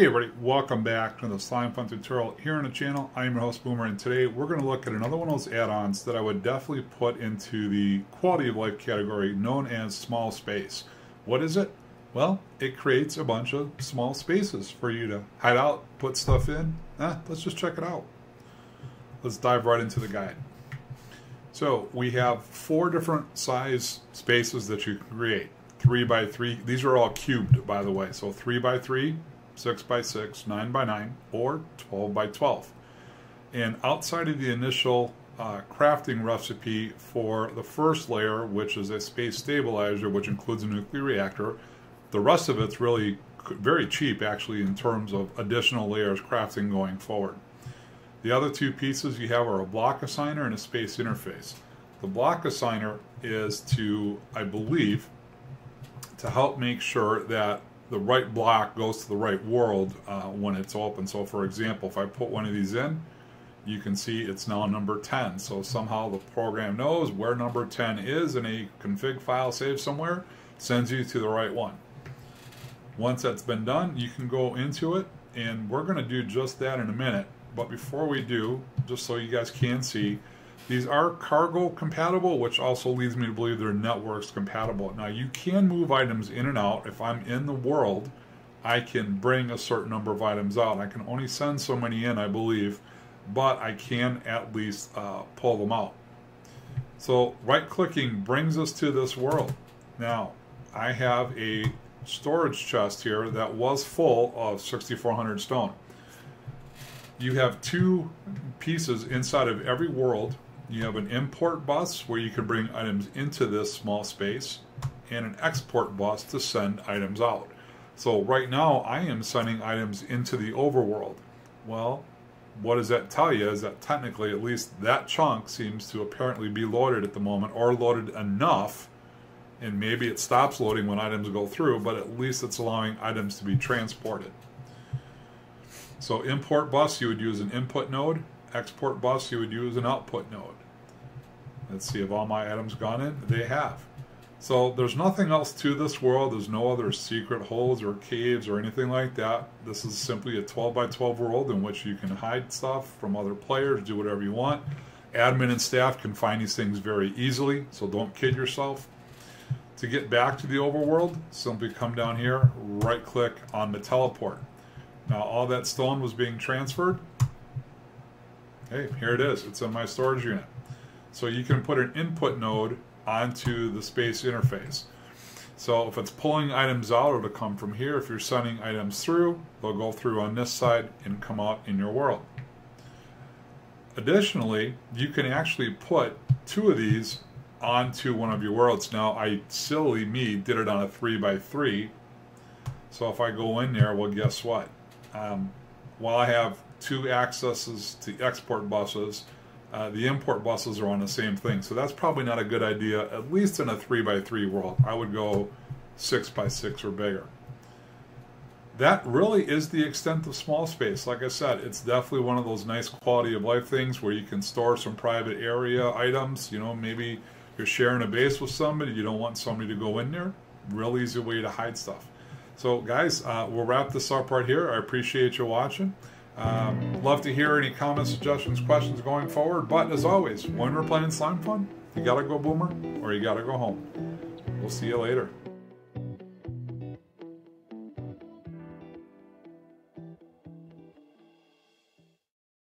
Hey everybody, welcome back to the Slimefun tutorial here on the channel. I am your host Boomer, and today we're going to look at another one of those add-ons that I would definitely put into the quality of life category known as small space. What is it? Well, it creates a bunch of small spaces for you to hide out, put stuff in. Let's just check it out. Let's dive right into the guide. So we have 4 different size spaces that you can create. 3 by 3. These are all cubed, by the way. So 3 by 3. 6 by 6, 9 by 9, or 12 by 12. And outside of the initial crafting recipe for the first layer, which is a space stabilizer, which includes a nuclear reactor, the rest of it's really very cheap, actually, in terms of additional layers crafting going forward. The other 2 pieces you have are a block assigner and a space interface. The block assigner is to, I believe, to help make sure that the right block goes to the right world when it's open. So for example, if I put one of these in, you can see it's now number 10. So somehow the program knows where number 10 is in a config file saved somewhere, sends you to the right one. Once that's been done, you can go into it, and we're going to do just that in a minute. But before we do, just so you guys can see, these are cargo compatible, which also leads me to believe they're networks compatible. Now, you can move items in and out. If I'm in the world, I can bring a certain number of items out. I can only send so many in, I believe, but I can at least pull them out. So right-clicking brings us to this world. Now, I have a storage chest here that was full of 6,400 stone. You have 2 pieces inside of every world. You have an import bus where you can bring items into this small space, and an export bus to send items out. So right now I am sending items into the overworld. Well, what does that tell you is that technically at least that chunk seems to apparently be loaded at the moment, or loaded enough, and maybe it stops loading when items go through, but at least it's allowing items to be transported. So import bus, you would use an input node. Export bus, you would use an output node. Let's see, have all my items gone in? They have. So there's nothing else to this world. There's no other secret holes or caves or anything like that. This is simply a 12 by 12 world in which you can hide stuff from other players, do whatever you want. Admin and staff can find these things very easily, so don't kid yourself. To get back to the overworld, simply come down here, right click on the teleport. Now all that stone was being transferred. Hey, here it is. It's in my storage unit. So you can put an input node onto the space interface. So if it's pulling items out, it'll come from here. If you're sending items through, they'll go through on this side and come out in your world. Additionally, you can actually put 2 of these onto one of your worlds. Now, I, silly me, did it on a 3 by 3. So if I go in there, well, guess what? While I have 2 accesses to export buses, the import buses are on the same thing. So that's probably not a good idea, at least in a 3 by 3 world. I would go 6 by 6 or bigger. That really is the extent of small space. Like I said, it's definitely one of those nice quality of life things where you can store some private area items. You know, maybe you're sharing a base with somebody, you don't want somebody to go in there. Real easy way to hide stuff. So guys, we'll wrap this up right here. I appreciate you watching. Love to hear any comments, suggestions, questions going forward. But as always, when we're playing Slimefun, you gotta go Boomer or you gotta go home. We'll see you later.